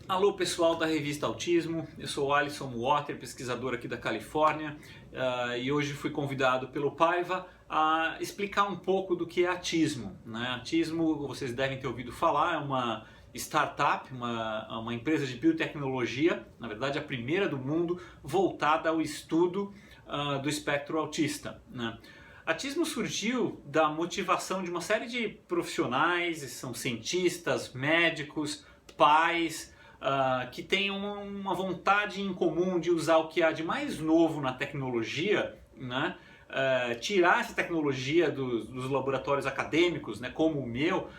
Alô pessoal da revista Autismo, eu sou o Alisson Water, pesquisador aqui da Califórnia, e hoje fui convidado pelo Paiva a explicar um pouco do que é Autismo, né? Autismo, vocês devem ter ouvido falar, é uma startup, uma empresa de biotecnologia, na verdade a primeira do mundo, voltada ao estudo do espectro autista, né? Autismo surgiu da motivação de uma série de profissionais, são cientistas, médicos, pais, que têm uma vontade em comum de usar o que há de mais novo na tecnologia, né? Tirar essa tecnologia dos laboratórios acadêmicos, né, como o meu,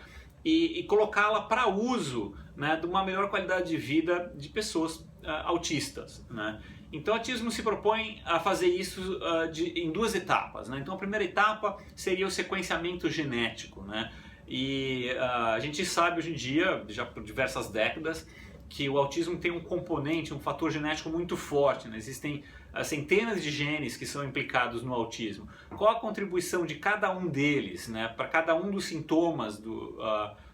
e colocá-la para uso, né, de uma melhor qualidade de vida de pessoas autistas, né? Então o autismo se propõe a fazer isso em duas etapas, né? Então a primeira etapa seria o sequenciamento genético, né? E a gente sabe hoje em dia, já por diversas décadas, que o autismo tem um componente, um fator genético muito forte, né? Existem centenas de genes que são implicados no autismo. Qual a contribuição de cada um deles, né, para cada um dos sintomas do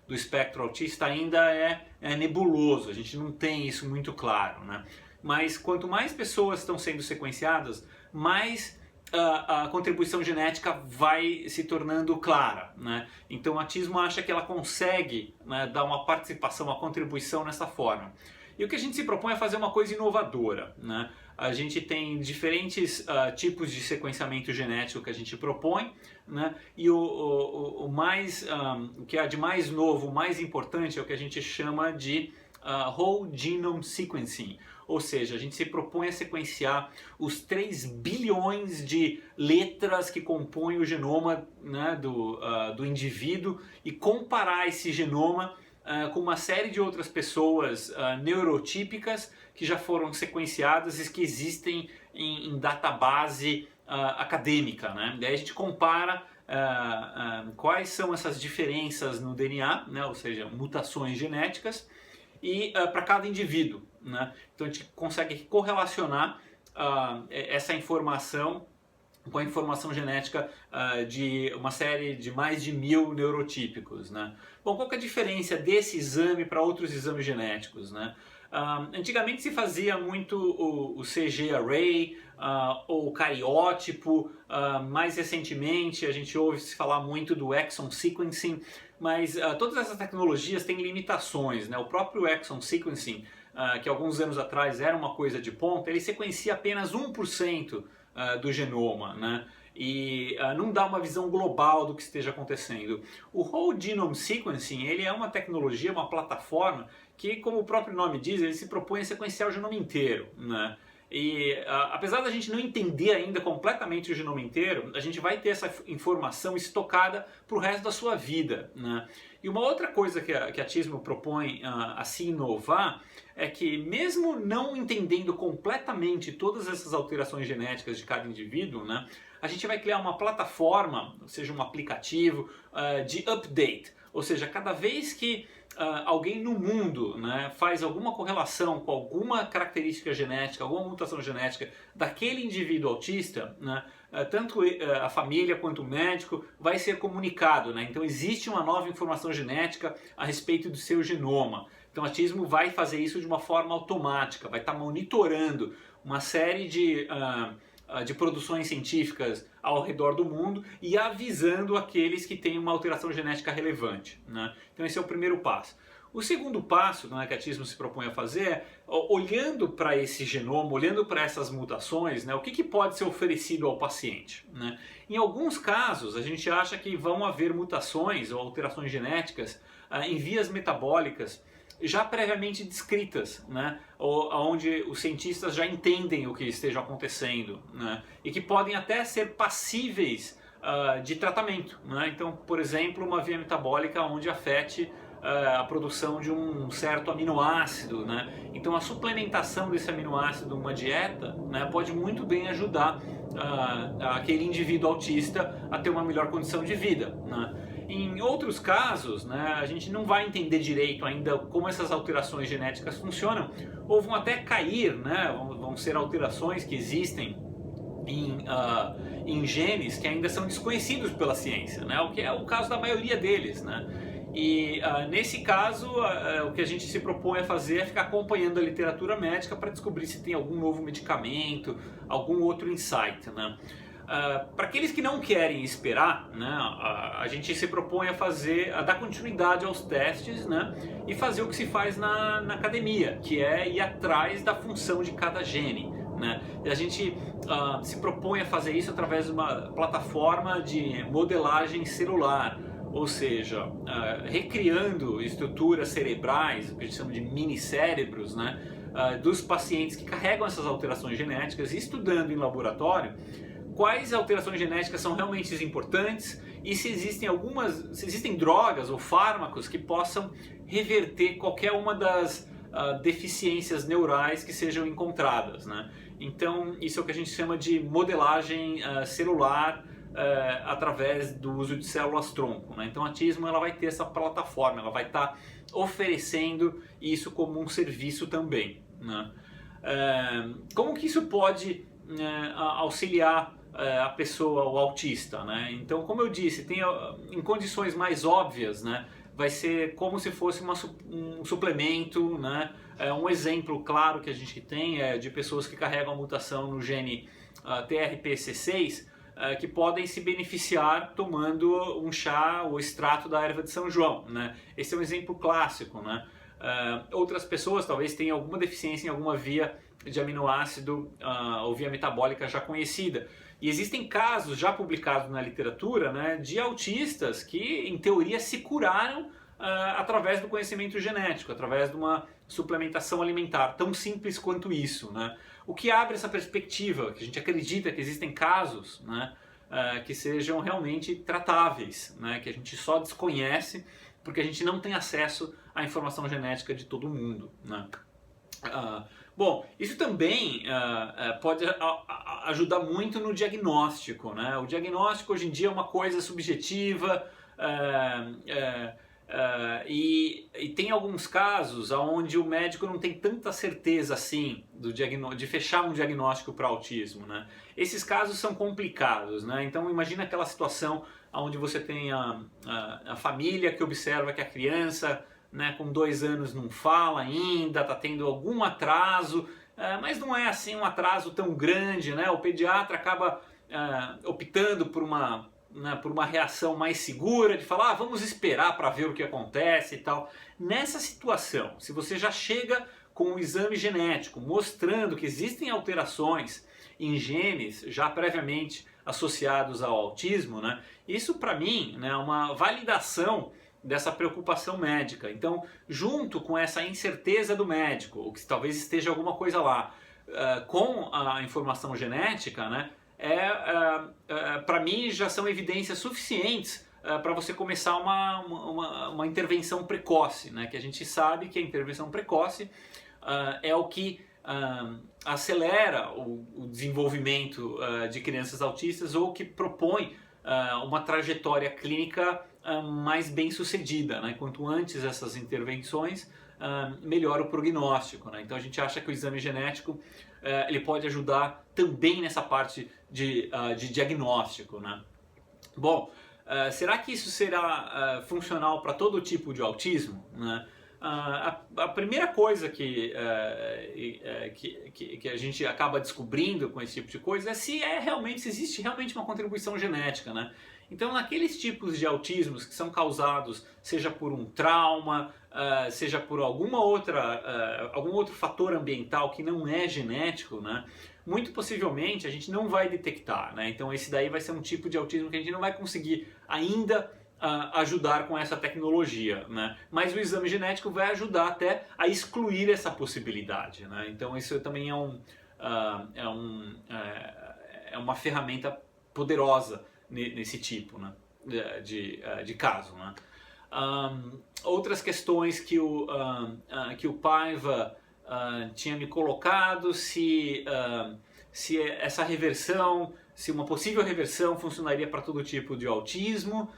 espectro autista ainda é nebuloso, a gente não tem isso muito claro, né? Mas quanto mais pessoas estão sendo sequenciadas, mais a contribuição genética vai se tornando clara, né? Então o autismo acha que ela consegue, né, dar uma participação, uma contribuição nessa forma. E o que a gente se propõe é fazer uma coisa inovadora, né? A gente tem diferentes tipos de sequenciamento genético que a gente propõe, né? E o que há de mais novo, o mais importante é o que a gente chama de Whole Genome Sequencing, ou seja, a gente se propõe a sequenciar os 3 bilhões de letras que compõem o genoma, né, do indivíduo e comparar esse genoma com uma série de outras pessoas neurotípicas que já foram sequenciadas e que existem em database acadêmica, né? Daí a gente compara quais são essas diferenças no DNA, né, ou seja, mutações genéticas, e para cada indivíduo, né? Então a gente consegue correlacionar essa informação com a informação genética de uma série de mais de 1000 neurotípicos, né? Bom, qual que é a diferença desse exame para outros exames genéticos, né? Antigamente se fazia muito o CG Array ou o cariótipo, mais recentemente a gente ouve se falar muito do Exome Sequencing, mas todas essas tecnologias têm limitações, né? O próprio Exome Sequencing, que alguns anos atrás era uma coisa de ponta, ele sequencia apenas 1% do genoma, né? E não dá uma visão global do que esteja acontecendo. O Whole Genome Sequencing, ele é uma tecnologia, uma plataforma que, como o próprio nome diz, ele se propõe a sequenciar o genoma inteiro, né? E apesar da gente não entender ainda completamente o genoma inteiro, a gente vai ter essa informação estocada para o resto da sua vida, né? E uma outra coisa que a Autismo propõe a se inovar é que, mesmo não entendendo completamente todas essas alterações genéticas de cada indivíduo, né, a gente vai criar uma plataforma, ou seja, um aplicativo de update. Ou seja, cada vez que alguém no mundo, né, faz alguma correlação com alguma característica genética, alguma mutação genética daquele indivíduo autista, né, tanto a família quanto o médico vai ser comunicado, né? Então existe uma nova informação genética a respeito do seu genoma. Então o autismo vai fazer isso de uma forma automática, vai estar monitorando uma série de produções científicas ao redor do mundo e avisando aqueles que têm uma alteração genética relevante, né? Então esse é o primeiro passo. O segundo passo, né, que a Autismo se propõe a fazer é, olhando para esse genoma, olhando para essas mutações, né, o que pode ser oferecido ao paciente, né? Em alguns casos, a gente acha que vão haver mutações ou alterações genéticas em vias metabólicas já previamente descritas, né, onde os cientistas já entendem o que esteja acontecendo, né, e que podem até ser passíveis de tratamento, né? Então, por exemplo, uma via metabólica onde afete a produção de um certo aminoácido, né? Então a suplementação desse aminoácido numa dieta, né, pode muito bem ajudar aquele indivíduo autista a ter uma melhor condição de vida, né? Em outros casos, né, a gente não vai entender direito ainda como essas alterações genéticas funcionam, ou vão até cair, né, vão ser alterações que existem em genes que ainda são desconhecidos pela ciência, né, o que é o caso da maioria deles, né? E nesse caso, o que a gente se propõe a fazer é ficar acompanhando a literatura médica para descobrir se tem algum novo medicamento, algum outro insight, né? Para aqueles que não querem esperar, né, a gente se propõe a dar continuidade aos testes, né, e fazer o que se faz na academia, que é ir atrás da função de cada gene. Né? E a gente se propõe a fazer isso através de uma plataforma de modelagem celular, ou seja, recriando estruturas cerebrais, o que a gente chama de mini-cérebros, né, dos pacientes que carregam essas alterações genéticas, e estudando em laboratório quais alterações genéticas são realmente importantes e se existem drogas ou fármacos que possam reverter qualquer uma das deficiências neurais que sejam encontradas, né? Então isso é o que a gente chama de modelagem celular através do uso de células-tronco, né? Então a Tismo ela vai ter essa plataforma, ela vai estar oferecendo isso como um serviço também, né? Como que isso pode auxiliar a pessoa, o autista, né? Então, como eu disse, em condições mais óbvias, né, vai ser como se fosse um suplemento, né? Um exemplo claro que a gente tem é de pessoas que carregam a mutação no gene TRPC6, que podem se beneficiar tomando um chá ou extrato da erva de São João, né? Esse é um exemplo clássico, né? Outras pessoas talvez tenham alguma deficiência em alguma via de aminoácido ou via metabólica já conhecida. E existem casos já publicados na literatura, né, de autistas que, em teoria, se curaram através do conhecimento genético, através de uma suplementação alimentar, tão simples quanto isso, né? O que abre essa perspectiva, que a gente acredita que existem casos, né, que sejam realmente tratáveis, né, que a gente só desconhece porque a gente não tem acesso à informação genética de todo mundo, né? Bom, isso também pode ajudar muito no diagnóstico, né? O diagnóstico hoje em dia é uma coisa subjetiva e tem alguns casos onde o médico não tem tanta certeza assim de fechar um diagnóstico para autismo, né? Esses casos são complicados, né? Então imagina aquela situação onde você tem a família que observa que a criança, né, com 2 anos não fala ainda, está tendo algum atraso, mas não é assim um atraso tão grande, né? O pediatra acaba optando por uma reação mais segura, de falar, vamos esperar para ver o que acontece e tal. Nessa situação, se você já chega com um exame genético mostrando que existem alterações em genes já previamente associados ao autismo, né, isso para mim, né, é uma validação dessa preocupação médica. Então, junto com essa incerteza do médico, ou que talvez esteja alguma coisa lá, com a informação genética, né, para mim já são evidências suficientes para você começar uma intervenção precoce, né, que a gente sabe que a intervenção precoce é o que acelera o desenvolvimento de crianças autistas ou que propõe uma trajetória clínica mais bem sucedida, né? Quanto antes essas intervenções, melhor o prognóstico, né? Então a gente acha que o exame genético ele pode ajudar também nessa parte de diagnóstico, né? Bom, será que isso será funcional para todo tipo de autismo, né? A primeira coisa que a gente acaba descobrindo com esse tipo de coisa é se existe realmente uma contribuição genética, né? Então, naqueles tipos de autismos que são causados, seja por um trauma, seja por algum outro fator ambiental que não é genético, né? Muito possivelmente a gente não vai detectar, né? Então, esse daí vai ser um tipo de autismo que a gente não vai conseguir ainda ajudar com essa tecnologia, né? Mas o exame genético vai ajudar até a excluir essa possibilidade, né? Então isso também é uma ferramenta poderosa nesse tipo, né, de caso, né? Outras questões que o Paiva tinha me colocado, se essa reversão, se uma possível reversão funcionaria para todo tipo de autismo.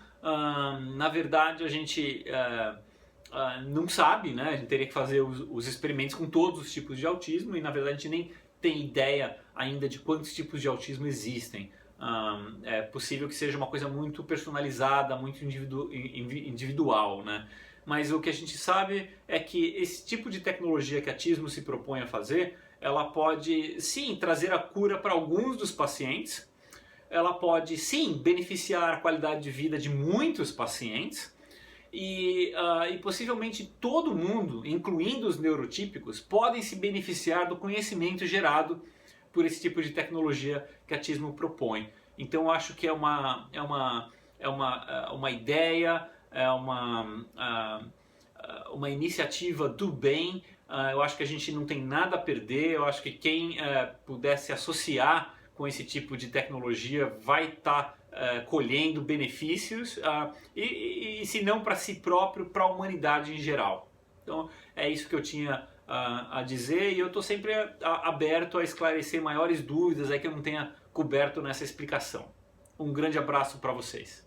Na verdade a gente não sabe, né? A gente teria que fazer os experimentos com todos os tipos de autismo e na verdade a gente nem tem ideia ainda de quantos tipos de autismo existem É possível que seja uma coisa muito personalizada, muito individual, né? Mas o que a gente sabe é que esse tipo de tecnologia que a Tismo se propõe a fazer, ela pode sim trazer a cura para alguns dos pacientes, ela pode sim beneficiar a qualidade de vida de muitos pacientes, e possivelmente todo mundo, incluindo os neurotípicos, podem se beneficiar do conhecimento gerado por esse tipo de tecnologia que a Tismo propõe. Então eu acho que é uma ideia, é uma iniciativa do bem. Eu acho que a gente não tem nada a perder. Eu acho que quem puder se associar com esse tipo de tecnologia vai estar colhendo benefícios, e se não para si próprio, para a humanidade em geral. Então é isso que eu tinha a dizer, e eu estou sempre aberto a esclarecer maiores dúvidas aí que eu não tenha coberto nessa explicação. Um grande abraço para vocês.